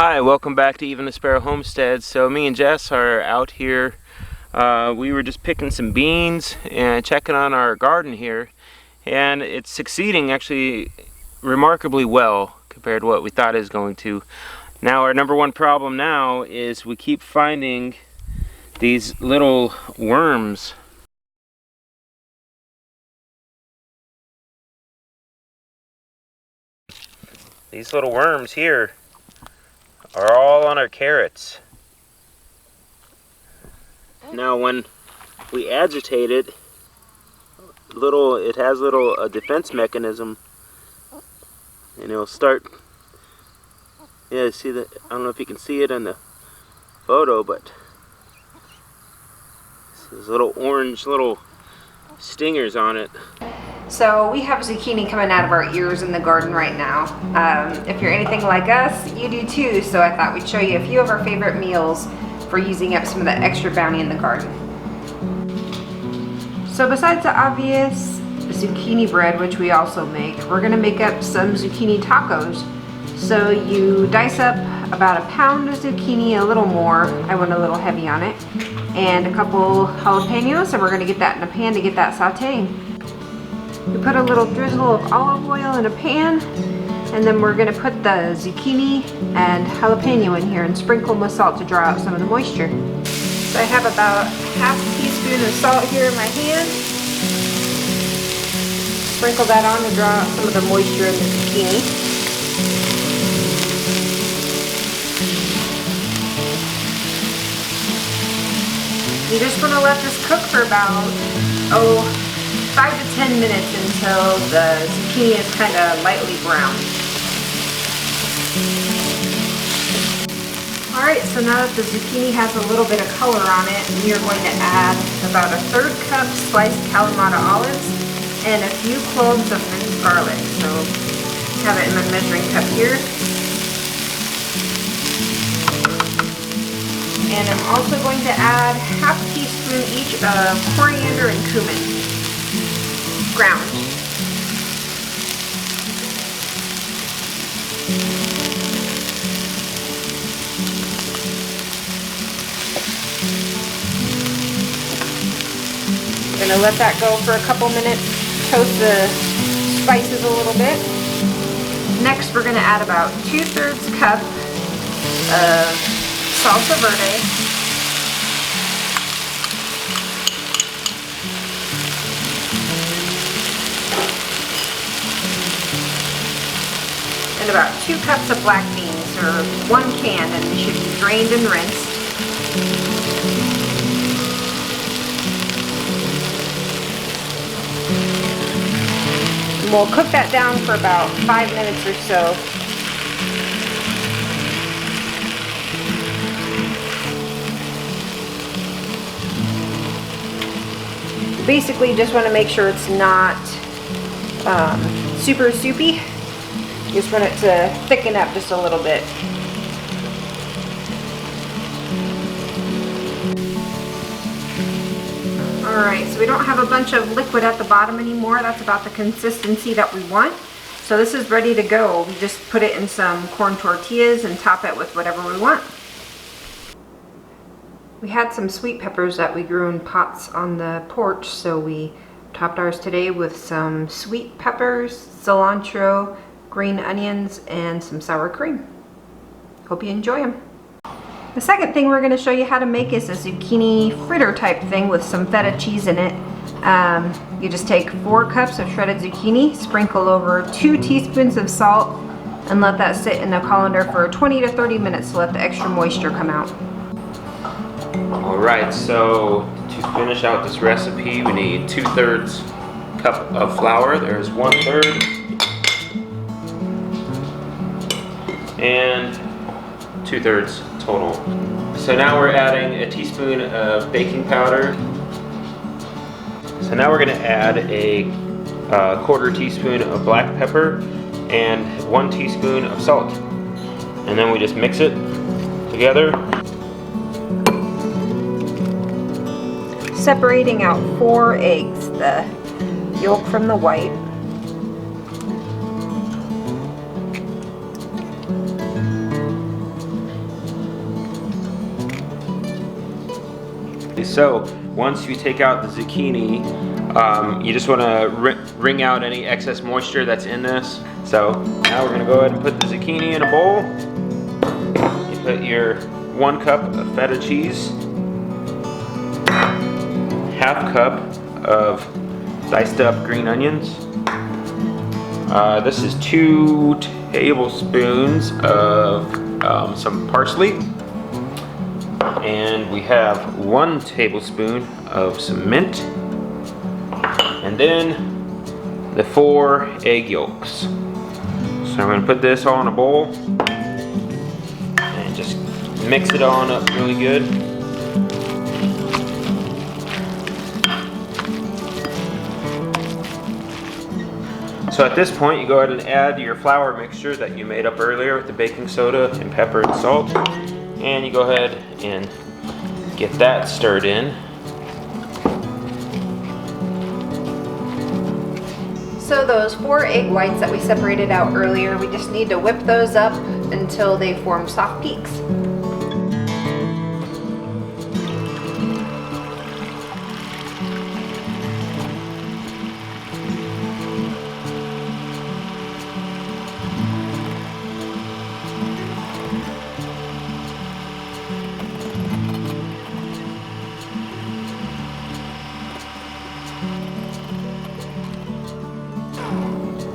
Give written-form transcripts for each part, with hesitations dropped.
Hi, welcome back to Even the Sparrow Homestead. So me and Jess are out here. We were just picking some beans and checking on our garden here, and it's succeeding actually remarkably well compared to what we thought it was going to. Now our number one problem now is we keep finding these little worms. These little worms here are all on our carrots. Now when we agitate it, it has a defense mechanism, and it'll start, yeah, see that? I don't know if you can see it in the photo, but there's little orange stingers on it. So we have zucchini coming out of our ears in the garden right now. If you're anything like us, you do too, so I thought we'd show you a few of our favorite meals for using up some of the extra bounty in the garden. So besides the obvious zucchini bread, which we also make, we're gonna make up some zucchini tacos. So you dice up about a pound of zucchini, a little more, I went a little heavy on it, and a couple jalapenos, and we're gonna get that in a pan to get that sauteing. We put a little drizzle of olive oil in a pan, and then we're gonna put the zucchini and jalapeno in here and sprinkle them with salt to draw out some of the moisture. So I have about half a teaspoon of salt here in my hand. Sprinkle that on to draw out some of the moisture in the zucchini. You just want to let this cook for about 5 to 10 minutes until the zucchini is kind of lightly brown. Alright, so now that the zucchini has a little bit of color on it, we are going to add about a 1/3 cup sliced kalamata olives and a few cloves of minced garlic. So I have it in my measuring cup here. And I'm also going to add half a teaspoon each of coriander and cumin, ground. I'm going to let that go for a couple minutes, toast the spices a little bit. Next we're going to add about 2/3 cup of salsa verde, and about 2 cups of black beans, or 1 can, and they should be drained and rinsed. And we'll cook that down for about 5 minutes or so. Basically, you just want to make sure it's not super soupy. You just want it to thicken up just a little bit. Alright, so we don't have a bunch of liquid at the bottom anymore. That's about the consistency that we want. So this is ready to go. We just put it in some corn tortillas and top it with whatever we want. We had some sweet peppers that we grew in pots on the porch, so we topped ours today with some sweet peppers, cilantro, green onions, and some sour cream. Hope you enjoy them. The second thing we're going to show you how to make is a zucchini fritter type thing with some feta cheese in it. You just take 4 cups of shredded zucchini, sprinkle over 2 teaspoons of salt, and let that sit in the colander for 20 to 30 minutes to let the extra moisture come out. Alright, so to finish out this recipe, we need 2/3 cup of flour. There's 1/3. And 2/3 total. So now we're adding a teaspoon of baking powder. So now we're going to add a 1/4 teaspoon of black pepper and 1 teaspoon of salt. And then we just mix it together. Separating out 4 eggs, the yolk from the white. So once you take out the zucchini, you just want to wring out any excess moisture that's in this. So now we're going to go ahead and put the zucchini in a bowl. You put your 1 cup of feta cheese, ½ cup of diced up green onions. This is 2 tablespoons of some parsley. And we have 1 tablespoon of some mint. And then the 4 egg yolks. So I'm going to put this all in a bowl and just mix it on up really good. So at this point you go ahead and add your flour mixture that you made up earlier with the baking soda and pepper and salt. And you go ahead and get that stirred in. So those 4 egg whites that we separated out earlier, we just need to whip those up until they form soft peaks.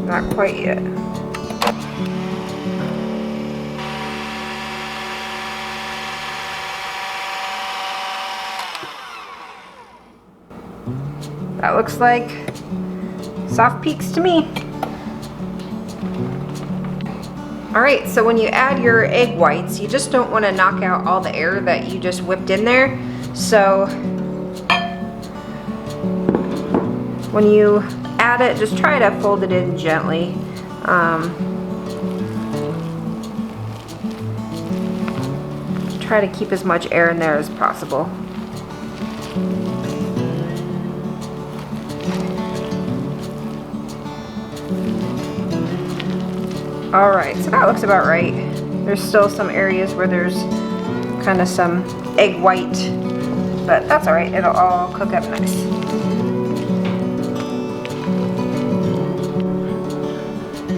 Not quite yet. That looks like soft peaks to me. Alright, so when you add your egg whites, you just don't want to knock out all the air that you just whipped in there. So when you add it, just try to fold it in gently. Just try to keep as much air in there as possible. Alright, so that looks about right. There's still some areas where there's kind of some egg white, but that's alright, it'll all cook up nice.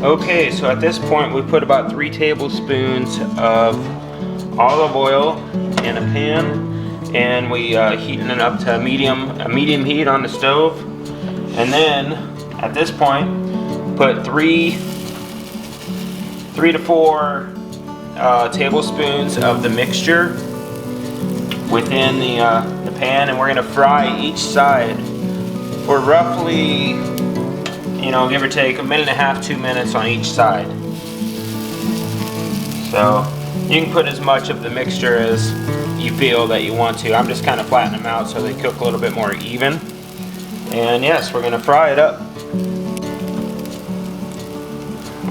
Okay, so at this point we put about 3 tablespoons of olive oil in a pan, and we heating it up to a medium heat on the stove. And then at this point put 3 to 4 tablespoons of the mixture within the pan, and we're going to fry each side for roughly, you know, give or take 1.5 minutes, 2 minutes on each side. So you can put as much of the mixture as you feel that you want to. I'm just kind of flattening them out so they cook a little bit more even. And yes, we're going to fry it up.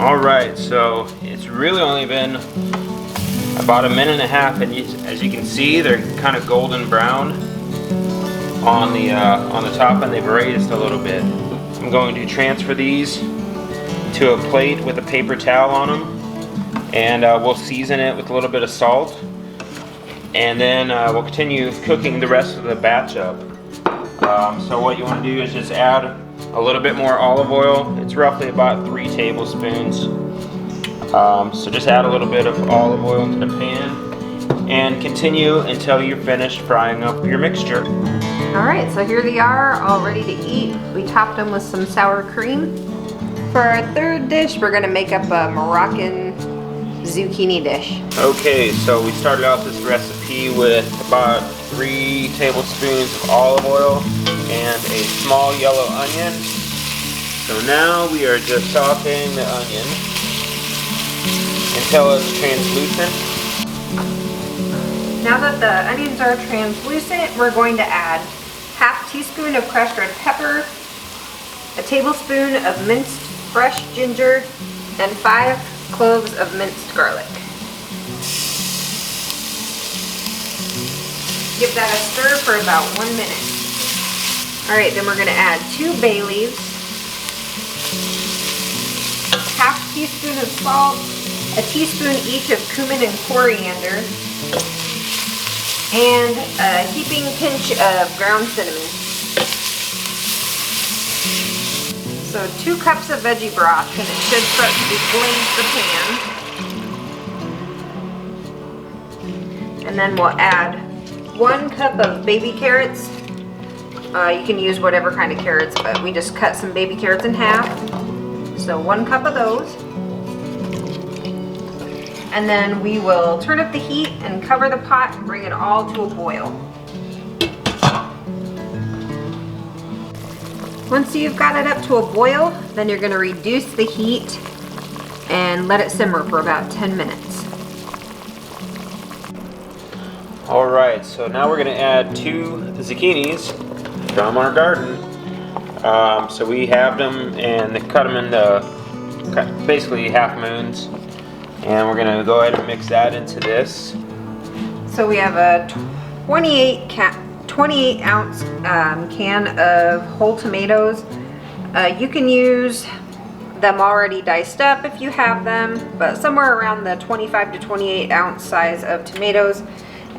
Alright, so it's really only been about 1.5 minutes, and as you can see, they're kind of golden brown on the top, and they've raised a little bit. I'm going to transfer these to a plate with a paper towel on them, and we'll season it with a little bit of salt, and then we'll continue cooking the rest of the batch up. So what you want to do is just add a little bit more olive oil. It's roughly about 3 tablespoons. So just add a little bit of olive oil into the pan and continue until you're finished frying up your mixture. Alright, so here they are, all ready to eat. We topped them with some sour cream. For our third dish, we're going to make up a Moroccan zucchini dish. Okay, so we started out this recipe with about 3 tablespoons of olive oil and a small yellow onion. So now we are just sauteing the onion until it's translucent. Now that the onions are translucent, we're going to add ½ teaspoon of crushed red pepper, a tablespoon of minced fresh ginger, and 5 cloves of minced garlic. Give that a stir for about 1 minute. Alright, then we're going to add 2 bay leaves, ½ teaspoon of salt, a teaspoon each of cumin and coriander, and a heaping pinch of ground cinnamon. So 2 cups of veggie broth, and it should start to glaze the pan. And then we'll add 1 cup of baby carrots. You can use whatever kind of carrots, but we just cut some baby carrots in half. So 1 cup of those. And then we will turn up the heat and cover the pot and bring it all to a boil. Once you've got it up to a boil, then you're going to reduce the heat and let it simmer for about 10 minutes. Alright, so now we're going to add 2 zucchinis from our garden. So we halved them and cut them into basically half moons. And we're going to go ahead and mix that into this. So we have a 28 ounce can of whole tomatoes. You can use them already diced up if you have them, but somewhere around the 25 to 28 ounce size of tomatoes.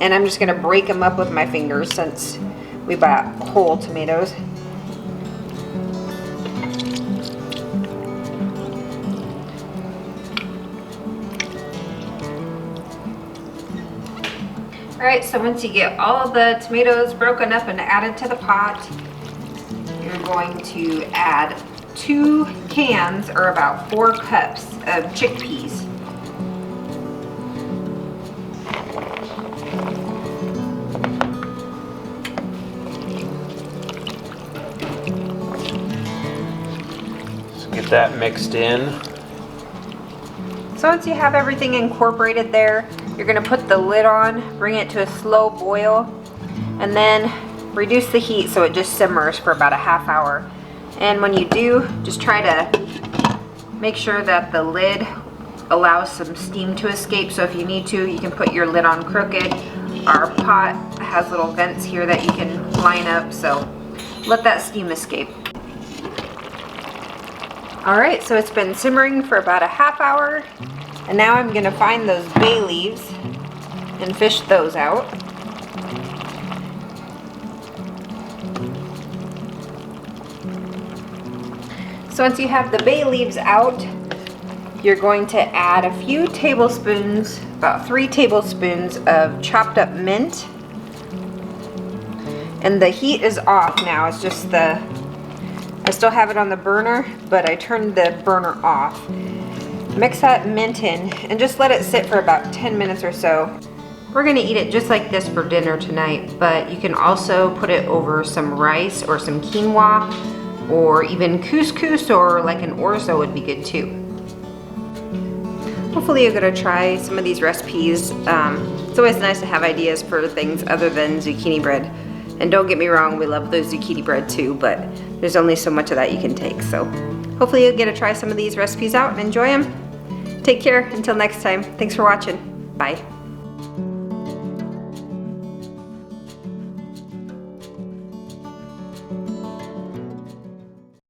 And I'm just going to break them up with my fingers since we bought whole tomatoes. Alright, so once you get all the tomatoes broken up and added to the pot, you're going to add 2 cans, or about 4 cups of chickpeas. Let's get that mixed in. So once you have everything incorporated there, you're going to put the lid on, bring it to a slow boil, and then reduce the heat so it just simmers for about a half hour. And when you do, just try to make sure that the lid allows some steam to escape. So if you need to, you can put your lid on crooked. Our pot has little vents here that you can line up, so let that steam escape. Alright, so it's been simmering for about a half hour. And now I'm going to find those bay leaves and fish those out. So once you have the bay leaves out, you're going to add a few tablespoons, about 3 tablespoons of chopped up mint. And the heat is off now. It's just I still have it on the burner, but I turned the burner off. Mix that mint in and just let it sit for about 10 minutes or so. We're gonna eat it just like this for dinner tonight, but you can also put it over some rice or some quinoa, or even couscous, or like an orzo would be good too. Hopefully you're gonna try some of these recipes. It's always nice to have ideas for things other than zucchini bread. And don't get me wrong, we love those zucchini bread too, but there's only so much of that you can take. So hopefully you'll get to try some of these recipes out and enjoy them. Take care until next time. Thanks for watching. Bye.